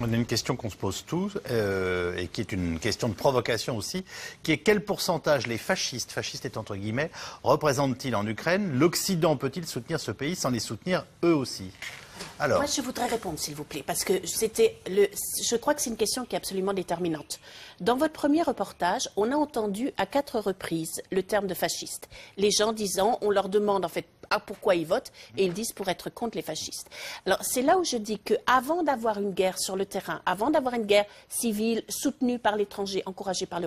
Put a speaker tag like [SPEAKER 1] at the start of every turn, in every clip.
[SPEAKER 1] On a une question qu'on se pose tous, et qui est une question de provocation aussi, qui est quel pourcentage les fascistes est entre guillemets, représentent-ils en Ukraine? L'Occident peut-il soutenir ce pays sans les soutenir eux aussi? Alors.
[SPEAKER 2] Moi, je voudrais répondre, s'il vous plaît, parce que je crois que c'est une question qui est absolument déterminante. Dans votre premier reportage, on a entendu à 4 reprises le terme de fasciste. Les gens disant, on leur demande en fait pourquoi ils votent, et ils disent pour être contre les fascistes. Alors, c'est là où je dis qu'avant d'avoir une guerre sur le terrain, avant d'avoir une guerre civile soutenue par l'étranger, encouragée par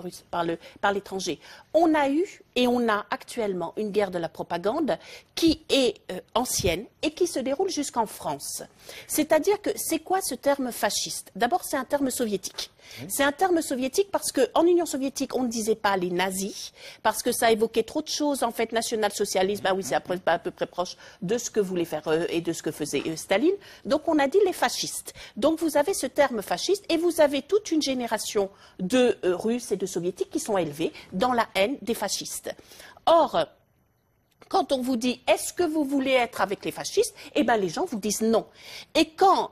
[SPEAKER 2] l'étranger, on a eu et on a actuellement une guerre de la propagande qui est ancienne et qui se déroule jusqu'en France. C'est-à-dire que c'est quoi ce terme fasciste? D'abord, c'est un terme soviétique. C'est un terme soviétique parce qu'en Union soviétique, on ne disait pas les nazis, parce que ça évoquait trop de choses, en fait, national-socialisme, ah oui, c'est à peu près proche de ce que voulait faire et de ce que faisait Staline. Donc on a dit les fascistes. Donc vous avez ce terme fasciste et vous avez toute une génération de Russes et de Soviétiques qui sont élevés dans la haine des fascistes. Or, quand on vous dit « est-ce que vous voulez être avec les fascistes ?» eh bien les gens vous disent non. Et quand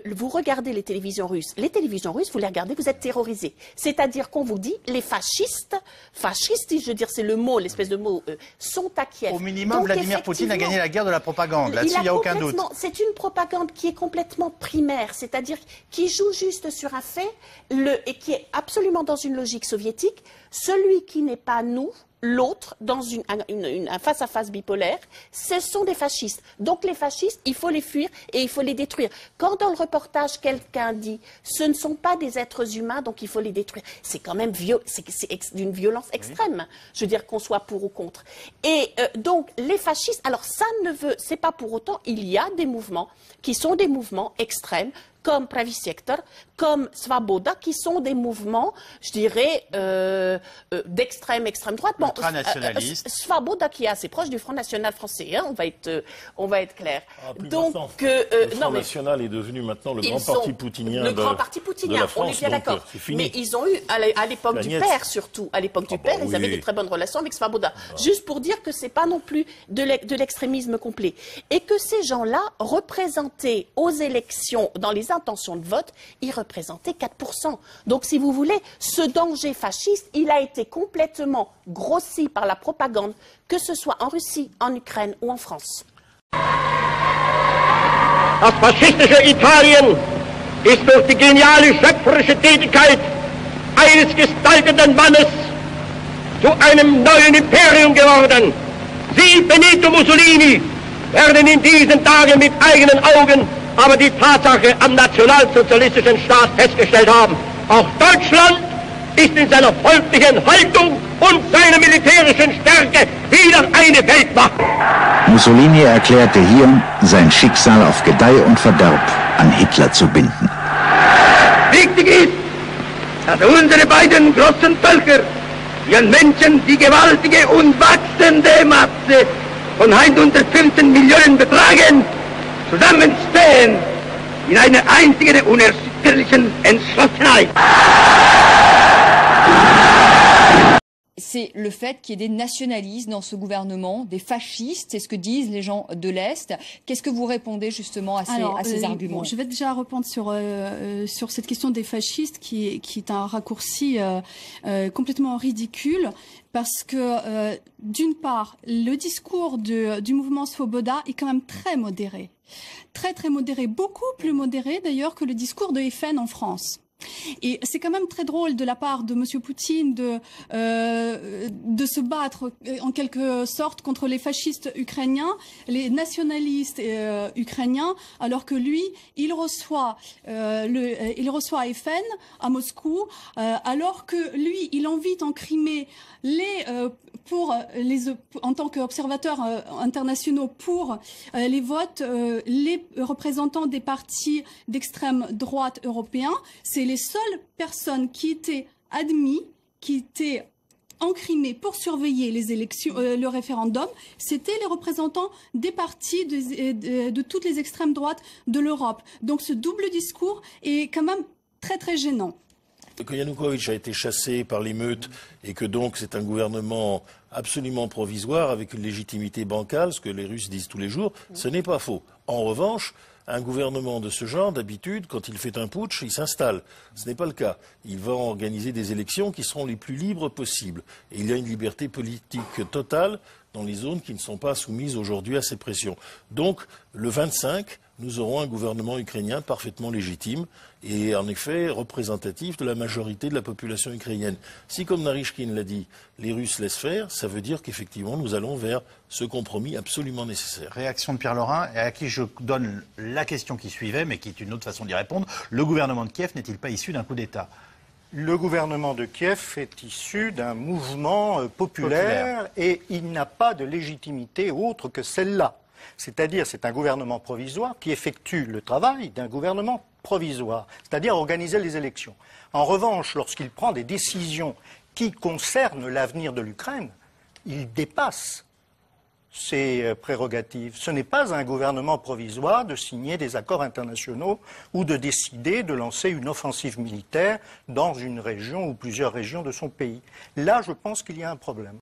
[SPEAKER 2] vous regardez les télévisions russes, vous les regardez, vous êtes terrorisés. C'est-à-dire qu'on vous dit les fascistes, je veux dire c'est le mot, l'espèce de mot, sont à Kiev.
[SPEAKER 1] Au minimum, donc, Vladimir Poutine a gagné la guerre de la propagande. Là-dessus, il n'y a aucun doute.
[SPEAKER 2] C'est une propagande qui est complètement primaire, c'est-à-dire qui joue juste sur un fait et qui est absolument dans une logique soviétique. Celui qui n'est pas nous, l'autre, dans un face-à-face bipolaire, ce sont des fascistes. Donc les fascistes, il faut les fuir et il faut les détruire. Quand dans le reportage, quelqu'un dit « ce ne sont pas des êtres humains, donc il faut les détruire », c'est quand même d'une violence extrême. Je veux dire qu'on soit pour ou contre. Et donc les fascistes, alors ça ne veut, c'est pas pour autant, il y a des mouvements qui sont des mouvements extrêmes, comme Pravi Sektor, comme Svoboda, qui sont des mouvements, je dirais, extrême droite. Bon, Svoboda qui est assez proche du Front National français, hein, on va être clair.
[SPEAKER 3] Donc, le Front National est devenu maintenant le grand parti poutinien
[SPEAKER 2] le grand parti poutinien, de la France, on est bien d'accord. Mais ils ont eu, à l'époque du père surtout, à l'époque du père, ils avaient des très bonnes relations avec Svoboda. Juste pour dire que c'est pas non plus de l'extrémisme complet. Et que ces gens-là représentaient aux élections, dans les intentions de vote, ils représentaient 4%. Donc, si vous voulez, ce danger fasciste, il a été complètement grossi par la propagande, que ce soit en Russie, en Ukraine ou en France.
[SPEAKER 4] Das faschistische Italien ist durch die geniale schöpferische Tätigkeit eines gestaltenden Mannes zu einem neuen Imperium geworden. Sie, Benito Mussolini, werden in diesen Tagen mit eigenen Augen aber die Tatsache am nationalsozialistischen Staat festgestellt haben. Auch Deutschland ist in seiner volklichen Haltung und seiner militärischen Stärke wieder eine Weltmacht.
[SPEAKER 5] Mussolini erklärte hier, sein Schicksal auf Gedeih und Verderb an Hitler zu binden.
[SPEAKER 4] Wichtig ist, dass unsere beiden großen Völker ihren Menschen die gewaltige und wachsende Masse von 115 Millionen betragen, zusammenstehen in einer einzigen unerschütterlichen Entschlossenheit.
[SPEAKER 6] C'est le fait qu'il y ait des nationalistes dans ce gouvernement, des fascistes, c'est ce que disent les gens de l'Est. Qu'est-ce que vous répondez justement à ces arguments?
[SPEAKER 7] Bon, je vais déjà répondre sur cette question des fascistes qui est un raccourci complètement ridicule. Parce que, d'une part, le discours du mouvement Svoboda est quand même très modéré. Très modéré, beaucoup plus modéré d'ailleurs que le discours de FN en France. Et c'est quand même très drôle de la part de Monsieur Poutine de se battre en quelque sorte contre les fascistes ukrainiens, les nationalistes ukrainiens, alors que lui, il reçoit FN à Moscou, alors que lui, il invite en Crimée en tant qu'observateurs internationaux pour les votes, les représentants des partis d'extrême droite européens. C'est les seules personnes qui étaient admises, qui étaient en Crimée pour surveiller les élections, le référendum, c'était les représentants des partis de toutes les extrêmes droites de l'Europe. Donc ce double discours est quand même très gênant.
[SPEAKER 3] Que Yanukovych a été chassé par l'émeute et que donc c'est un gouvernement absolument provisoire avec une légitimité bancale, ce que les Russes disent tous les jours, ce n'est pas faux. En revanche, Un gouvernement de ce genre, d'habitude, quand il fait un putsch, il s'installe. Ce n'est pas le cas. Il va organiser des élections qui seront les plus libres possibles. Et il y a une liberté politique totale dans les zones qui ne sont pas soumises aujourd'hui à ces pressions. Donc, le 25, nous aurons un gouvernement ukrainien parfaitement légitime et en effet représentatif de la majorité de la population ukrainienne. Si, comme Naryshkin l'a dit, les Russes laissent faire, ça veut dire qu'effectivement nous allons vers ce compromis absolument nécessaire.
[SPEAKER 1] Réaction de Pierre Laurin, et à qui je donne la question qui suivait, mais qui est une autre façon d'y répondre. Le gouvernement de Kiev n'est-il pas issu d'un coup d'État ?
[SPEAKER 8] Le gouvernement de Kiev est issu d'un mouvement populaire et il n'a pas de légitimité autre que celle-là. C'est-à-dire, c'est un gouvernement provisoire qui effectue le travail d'un gouvernement provisoire, c'est-à-dire organiser les élections. En revanche, lorsqu'il prend des décisions qui concernent l'avenir de l'Ukraine, il dépasse ses prérogatives. Ce n'est pas un gouvernement provisoire de signer des accords internationaux ou de décider de lancer une offensive militaire dans une région ou plusieurs régions de son pays. Là, je pense qu'il y a un problème.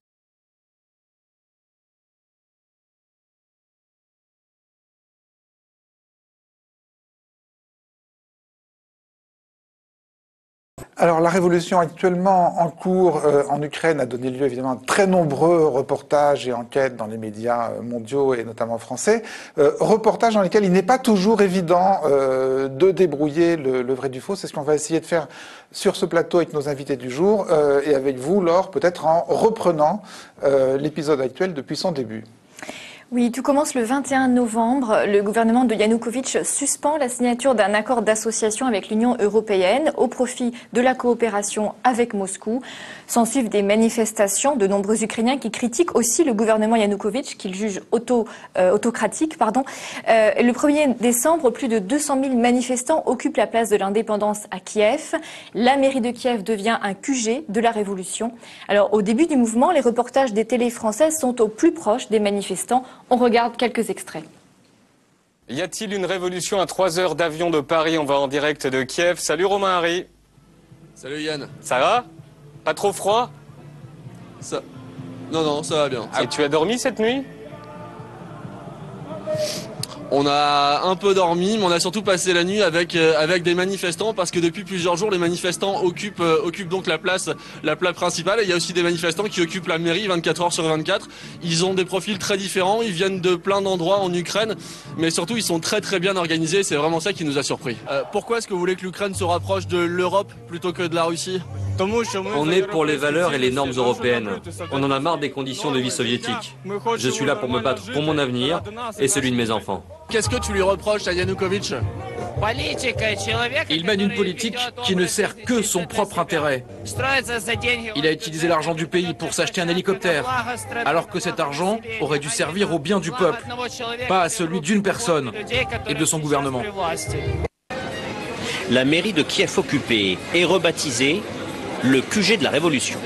[SPEAKER 9] Alors la révolution actuellement en cours en Ukraine a donné lieu évidemment à de très nombreux reportages et enquêtes dans les médias mondiaux et notamment français. Reportages dans lesquels il n'est pas toujours évident de débrouiller le vrai du faux. C'est ce qu'on va essayer de faire sur ce plateau avec nos invités du jour et avec vous, Laure, peut-être en reprenant l'épisode actuel depuis son début.
[SPEAKER 10] Oui, tout commence le 21 novembre. Le gouvernement de Yanukovych suspend la signature d'un accord d'association avec l'Union européenne au profit de la coopération avec Moscou. S'en suivent des manifestations de nombreux Ukrainiens qui critiquent aussi le gouvernement Yanukovych, qu'ils jugent autocratique. Le 1er décembre, plus de 200 000 manifestants occupent la place de l'indépendance à Kiev. La mairie de Kiev devient un QG de la révolution. Alors, au début du mouvement, les reportages des télés françaises sont au plus proche des manifestants. On regarde quelques extraits.
[SPEAKER 11] Y a-t-il une révolution à 3 heures d'avion de Paris? On va en direct de Kiev. Salut Romain Harry.
[SPEAKER 12] Salut Yann.
[SPEAKER 11] Ça va? Pas trop froid?
[SPEAKER 12] Non, ça va bien.
[SPEAKER 11] Et tu as dormi cette nuit?
[SPEAKER 12] On a un peu dormi, mais on a surtout passé la nuit avec des manifestants parce que depuis plusieurs jours, les manifestants occupent donc la place principale. Et il y a aussi des manifestants qui occupent la mairie 24 heures sur 24. Ils ont des profils très différents, ils viennent de plein d'endroits en Ukraine, mais surtout ils sont très très bien organisés. C'est vraiment ça qui nous a surpris. Pourquoi est-ce que vous voulez que l'Ukraine se rapproche de l'Europe plutôt que de la Russie?
[SPEAKER 13] On est pour les valeurs et les normes européennes. On en a marre des conditions de vie soviétiques. Je suis là pour me battre pour mon avenir et celui de mes enfants.
[SPEAKER 12] Qu'est-ce que tu lui reproches à Yanukovych?
[SPEAKER 14] Il mène une politique qui ne sert que son propre intérêt. Il a utilisé l'argent du pays pour s'acheter un hélicoptère, alors que cet argent aurait dû servir au bien du peuple, pas à celui d'une personne et de son gouvernement.
[SPEAKER 15] La mairie de Kiev occupée est rebaptisée le QG de la Révolution.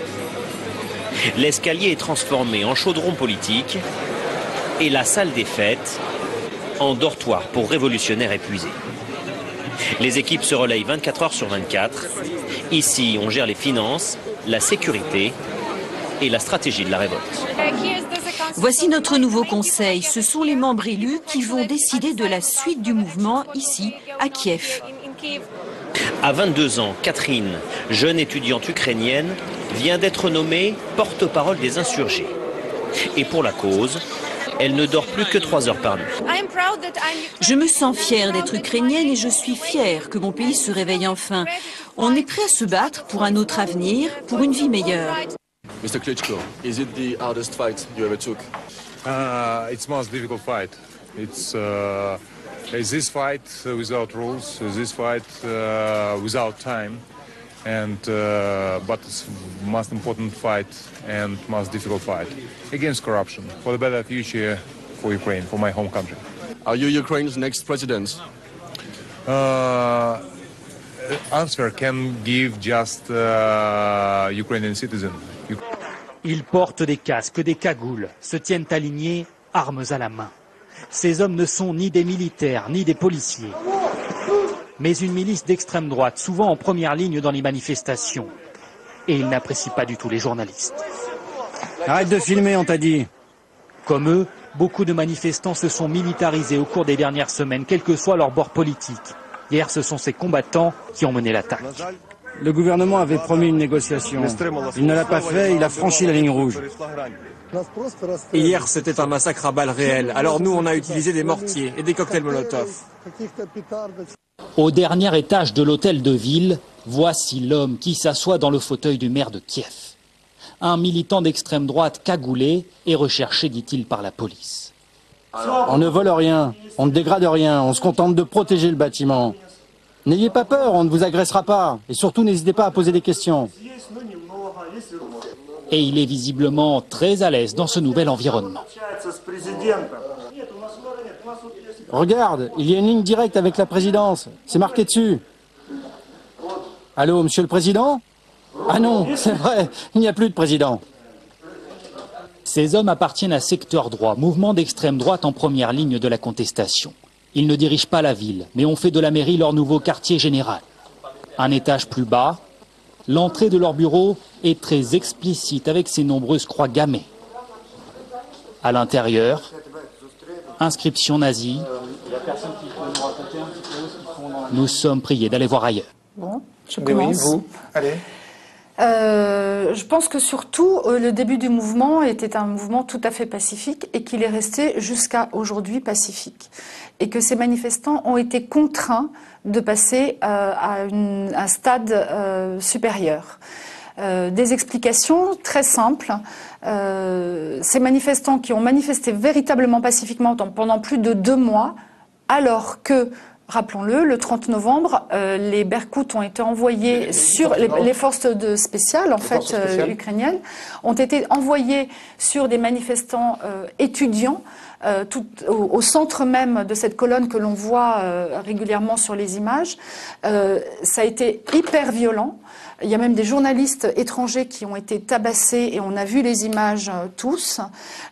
[SPEAKER 15] L'escalier est transformé en chaudron politique et la salle des fêtes en dortoir pour révolutionnaires épuisés. Les équipes se relayent 24 heures sur 24. Ici, on gère les finances, la sécurité et la stratégie de la révolte.
[SPEAKER 16] Voici notre nouveau conseil. Ce sont les membres élus qui vont décider de la suite du mouvement ici, à Kiev.
[SPEAKER 15] À 22 ans, Catherine, jeune étudiante ukrainienne, vient d'être nommée porte-parole des insurgés. Et pour la cause, elle ne dort plus que 3 heures par nuit.
[SPEAKER 16] Je me sens fière d'être ukrainienne et je suis fière que mon pays se réveille enfin. On est prêt à se battre pour un autre avenir, pour une vie meilleure.
[SPEAKER 12] Mr. Klitschko, is it the hardest fight you ever took?
[SPEAKER 17] It's the most difficult fight. It's this fight without rules, this fight without time, and but it's most important fight and most difficult fight against corruption for the better future for Ukraine, for my home country.
[SPEAKER 12] Are you Ukraine's next president?
[SPEAKER 17] Answer can give just Ukrainian citizen.
[SPEAKER 18] Ils portent des casques, des cagoules, se tiennent alignés, armes à la main. Ces hommes ne sont ni des militaires, ni des policiers, mais une milice d'extrême droite, souvent en première ligne dans les manifestations. Et ils n'apprécient pas du tout les journalistes.
[SPEAKER 19] Arrête de filmer, on t'a dit.
[SPEAKER 18] Comme eux, Beaucoup de manifestants se sont militarisés au cours des dernières semaines, quel que soit leur bord politique. Hier, ce sont ces combattants qui ont mené l'attaque.
[SPEAKER 19] Le gouvernement avait promis une négociation. Il ne l'a pas fait, il a franchi la ligne rouge.
[SPEAKER 20] Hier, c'était un massacre à balles réelles. Alors nous, on a utilisé des mortiers et des cocktails Molotov.
[SPEAKER 18] Au dernier étage de l'hôtel de ville, voici l'homme qui s'assoit dans le fauteuil du maire de Kiev. Un militant d'extrême droite cagoulé est recherché, dit-il, par la police.
[SPEAKER 19] On ne vole rien, on ne dégrade rien, on se contente de protéger le bâtiment. N'ayez pas peur, on ne vous agressera pas. Et surtout, n'hésitez pas à poser des questions.
[SPEAKER 18] Et il est visiblement très à l'aise dans ce nouvel environnement.
[SPEAKER 19] Regarde, il y a une ligne directe avec la présidence. C'est marqué dessus. Allô, monsieur le président? Ah non, c'est vrai, il n'y a plus de président.
[SPEAKER 18] Ces hommes appartiennent à Secteur Droit, mouvement d'extrême droite en première ligne de la contestation. Ils ne dirigent pas la ville, mais ont fait de la mairie leur nouveau quartier général. Un étage plus bas, l'entrée de leur bureau est très explicite avec ses nombreuses croix gammées. À l'intérieur, inscription nazie. Nous sommes priés d'aller voir ailleurs.
[SPEAKER 21] Bon, je commence.
[SPEAKER 9] Oui, vous, allez.
[SPEAKER 21] Je pense que surtout, le début du mouvement était un mouvement tout à fait pacifique et qu'il est resté jusqu'à aujourd'hui pacifique. Et que ces manifestants ont été contraints de passer à un stade supérieur. Des explications très simples. Ces manifestants qui ont manifesté véritablement pacifiquement pendant plus de 2 mois, alors que, rappelons-le, le 30 novembre, les berkouts ont été envoyés sur les forces spéciales, ukrainiennes, ont été envoyés sur des manifestants étudiants, au centre même de cette colonne que l'on voit régulièrement sur les images. Ça a été hyper violent. Il y a même des journalistes étrangers qui ont été tabassés et on a vu les images tous.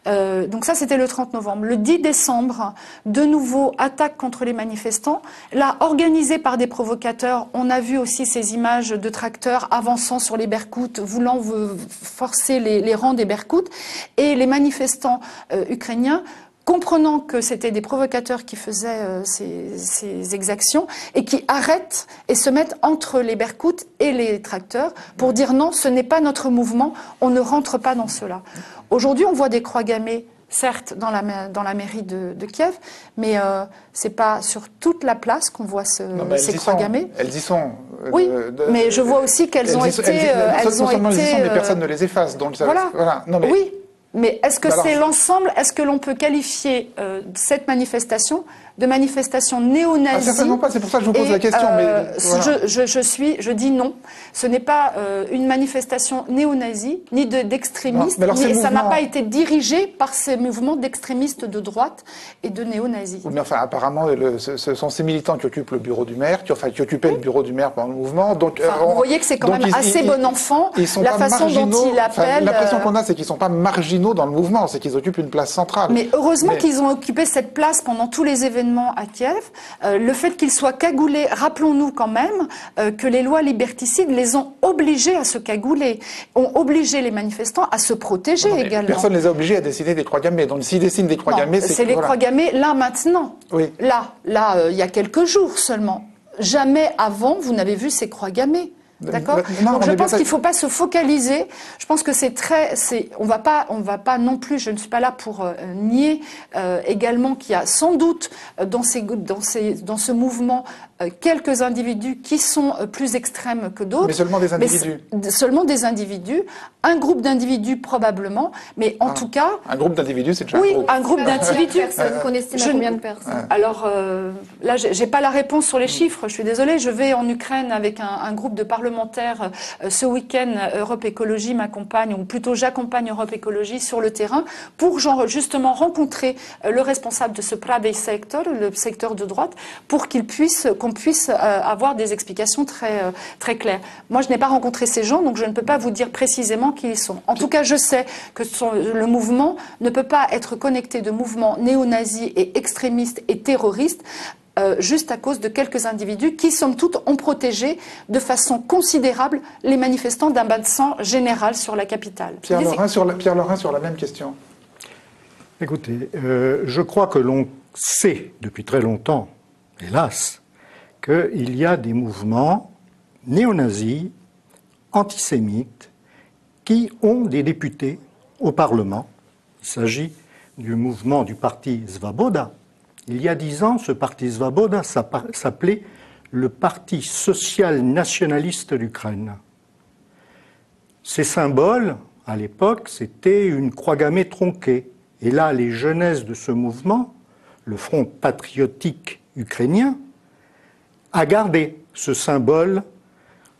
[SPEAKER 21] Donc ça, c'était le 30 novembre. Le 10 décembre, de nouveau, attaque contre les manifestants. Là, organisée par des provocateurs, on a vu aussi ces images de tracteurs avançant sur les berkouts, voulant forcer les rangs des berkouts. Et les manifestants ukrainiens, comprenant que c'était des provocateurs qui faisaient ces exactions et qui arrêtent et se mettent entre les berkouts et les tracteurs pour dire non, ce n'est pas notre mouvement, on ne rentre pas dans cela. Aujourd'hui, on voit des croix gammées, certes, dans la mairie de Kiev, mais c'est pas sur toute la place qu'on voit ces croix gammées.
[SPEAKER 9] Elles y sont.
[SPEAKER 21] Oui, mais je vois aussi qu'elles ont été...
[SPEAKER 9] Non seulement elles y sont, mais personne ne les efface. Donc
[SPEAKER 21] voilà. Non, mais... Oui. Mais est-ce que c'est l'ensemble? Est-ce que l'on peut qualifier cette manifestation de manifestation néo-nazie?
[SPEAKER 9] Certainement pas, c'est pour ça que je vous pose la question. Mais
[SPEAKER 21] voilà. je dis non. Ce n'est pas une manifestation néo-nazie, ni d'extrémistes, ça n'a pas été dirigé par ces mouvements d'extrémistes de droite et de néo-nazis.
[SPEAKER 9] Mais enfin, apparemment, ce sont ces militants qui occupent le bureau du maire, qui occupaient le bureau du maire pendant le mouvement. Donc,
[SPEAKER 21] vous voyez que c'est quand même assez bon enfant, la façon dont il appelle...
[SPEAKER 9] L'impression qu'on a, c'est qu'ils ne sont pas marginaux dans le mouvement, c'est qu'ils occupent une place centrale.
[SPEAKER 21] Mais heureusement qu'ils ont occupé cette place pendant tous les événements à Kiev. Le fait qu'ils soient cagoulés, rappelons-nous quand même que les lois liberticides les ont obligés à se cagouler, ont obligé les manifestants à se protéger également.
[SPEAKER 9] Personne ne les a obligés à dessiner des croix gammées. Donc s'ils dessinent des croix gammées,
[SPEAKER 21] c'est les croix gammées là maintenant.
[SPEAKER 9] Oui.
[SPEAKER 21] Là, il y a quelques jours seulement. Jamais avant vous n'avez vu ces croix gammées. D'accord. Donc je pense qu'il ne faut pas se focaliser. Je pense que on va pas non plus. Je ne suis pas là pour nier également qu'il y a sans doute dans ce mouvement quelques individus qui sont plus extrêmes que d'autres.
[SPEAKER 9] Mais seulement des individus.
[SPEAKER 21] Seulement des individus. Un groupe d'individus probablement. Mais en tout cas.
[SPEAKER 9] Un groupe d'individus, c'est déjà un groupe.
[SPEAKER 21] Oui, un groupe d'individus.
[SPEAKER 10] Vous connaissez combien de personnes?
[SPEAKER 21] Alors là, j'ai pas la réponse sur les chiffres. Je suis désolée. Je vais en Ukraine avec un groupe de parlementaires. Ce week-end, Europe Écologie m'accompagne, ou plutôt j'accompagne Europe Écologie sur le terrain pour justement rencontrer le responsable de ce Pravый sector, le secteur de droite, pour qu'on puisse avoir des explications très claires. Moi, je n'ai pas rencontré ces gens, donc je ne peux pas vous dire précisément qui ils sont. En tout cas, je sais que le mouvement ne peut pas être connecté de mouvements néo-nazis et extrémistes et terroristes, juste à cause de quelques individus qui, somme toute, ont protégé de façon considérable les manifestants d'un bain de sang général sur la capitale.
[SPEAKER 9] Pierre Laurin sur la même question.
[SPEAKER 8] Écoutez, je crois que l'on sait depuis très longtemps, hélas, qu'il y a des mouvements néo-nazis, antisémites, qui ont des députés au Parlement. Il s'agit du mouvement du parti Svoboda. Il y a 10 ans, ce parti Svoboda s'appelait le Parti social-nationaliste d'Ukraine. Ces symboles, à l'époque, c'était une croix gammée tronquée. Et là, les jeunesses de ce mouvement, le Front patriotique ukrainien, a gardé ce symbole.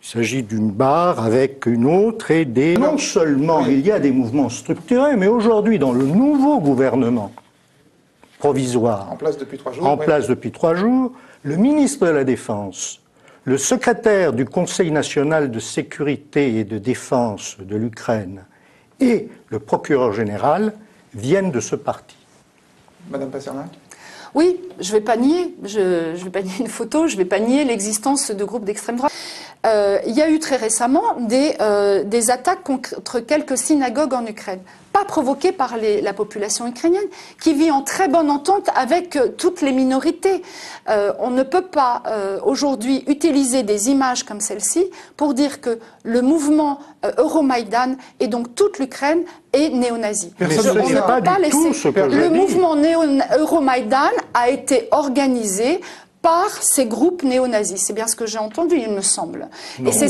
[SPEAKER 8] Il s'agit d'une barre avec une autre et des... Non seulement il y a des mouvements structurés, mais aujourd'hui, dans le nouveau gouvernement provisoire,
[SPEAKER 9] En place depuis 3 jours.
[SPEAKER 8] depuis 3 jours, le ministre de la Défense, le secrétaire du Conseil national de sécurité et de défense de l'Ukraine et le procureur général viennent de ce parti.
[SPEAKER 9] Madame Pasternak?
[SPEAKER 21] Oui, je ne vais pas nier, je vais pas nier une photo, je ne vais pas nier l'existence de groupes d'extrême droite. Il y a eu très récemment des attaques contre quelques synagogues en Ukraine, pas provoquées par la population ukrainienne, qui vit en très bonne entente avec toutes les minorités. On ne peut pas aujourd'hui utiliser des images comme celle-ci pour dire que le mouvement Euromaïdan et donc toute l'Ukraine est néo-nazi.
[SPEAKER 8] On ne peut pas laisser.
[SPEAKER 21] Le mouvement Euromaïdan a été organisé par ces groupes néo-nazis. C'est bien ce que j'ai entendu, il me semble.
[SPEAKER 8] Non.
[SPEAKER 21] Et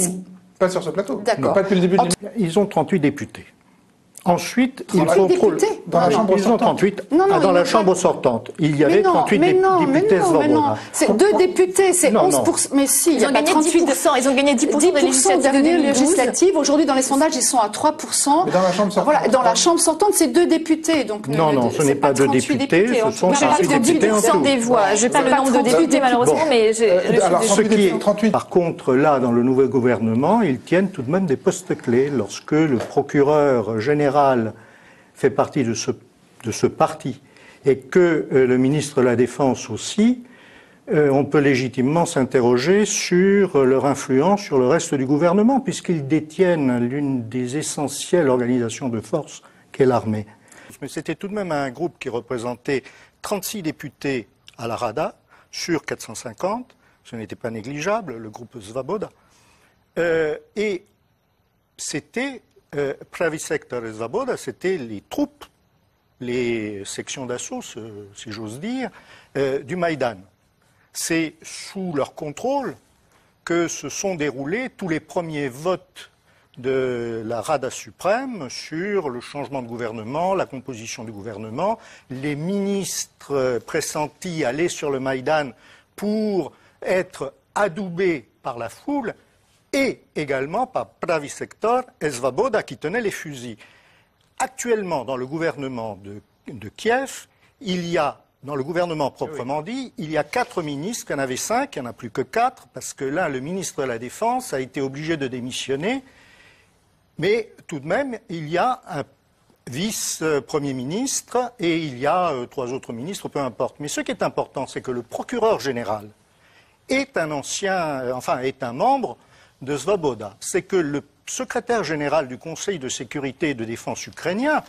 [SPEAKER 9] pas sur ce plateau.
[SPEAKER 21] D'accord.
[SPEAKER 9] Pas depuis le début de
[SPEAKER 8] Ils ont 38 députés. Ensuite, ils
[SPEAKER 21] 38
[SPEAKER 8] contrôlent...
[SPEAKER 21] députés
[SPEAKER 8] Dans la chambre sortante. 38. Dans la chambre sortante, il y avait 38 députés Svoboda.
[SPEAKER 21] C'est 2 députés, c'est 11%. Mais si, il y a pas 38%.
[SPEAKER 10] Ils ont gagné 10% des
[SPEAKER 21] législatives. Aujourd'hui, dans les sondages, ils sont à 3%.
[SPEAKER 9] Mais dans la chambre sortante.
[SPEAKER 21] Voilà, dans la chambre sortante, c'est 2 députés. Donc
[SPEAKER 8] non, ce n'est pas 2 députés, ce sont 38 députés en tout.
[SPEAKER 10] des voix. Je n'ai pas le nombre de députés, malheureusement, mais
[SPEAKER 9] Alors,
[SPEAKER 8] ce qui est 38. Par contre, là, dans le nouveau gouvernement, ils tiennent tout de même des postes clés. Lorsque le procureur général fait partie de ce parti et que le ministre de la Défense aussi, on peut légitimement s'interroger sur leur influence sur le reste du gouvernement, puisqu'ils détiennent l'une des essentielles organisations de force qu'est l'armée. Mais c'était tout de même un groupe qui représentait 36 députés à la Rada sur 450, ce n'était pas négligeable, le groupe Svoboda, et c'était Pravi Sektor et Svoboda, c'était les troupes, les sections d'assaut, si j'ose dire, du Maïdan. C'est sous leur contrôle que se sont déroulés tous les premiers votes de la Rada suprême sur le changement de gouvernement, la composition du gouvernement. Les ministres pressentis allaient sur le Maïdan pour être adoubés par la foule, et également par Pravi Sektor et Svoboda qui tenaient les fusils. Actuellement, dans le gouvernement de Kiev, il y a, dans le gouvernement proprement dit, il y a 4 ministres, il y en avait 5, il n'y en a plus que 4, parce que là, le ministre de la Défense a été obligé de démissionner, mais tout de même, il y a un vice-premier ministre et il y a 3 autres ministres, peu importe. Mais ce qui est important, c'est que le procureur général est est un membre de Svoboda. C'est que le secrétaire général du Conseil de sécurité et de défense ukrainien,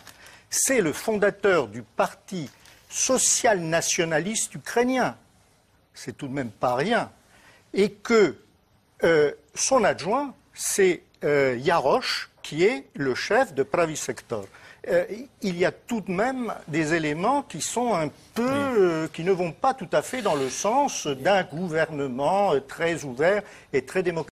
[SPEAKER 8] c'est le fondateur du parti social-nationaliste ukrainien. C'est tout de même pas rien. Et que son adjoint, c'est Yarosh, qui est le chef de Pravi Sektor. Il y a tout de même des éléments qui sont un peu, qui ne vont pas tout à fait dans le sens d'un gouvernement très ouvert et très démocratique.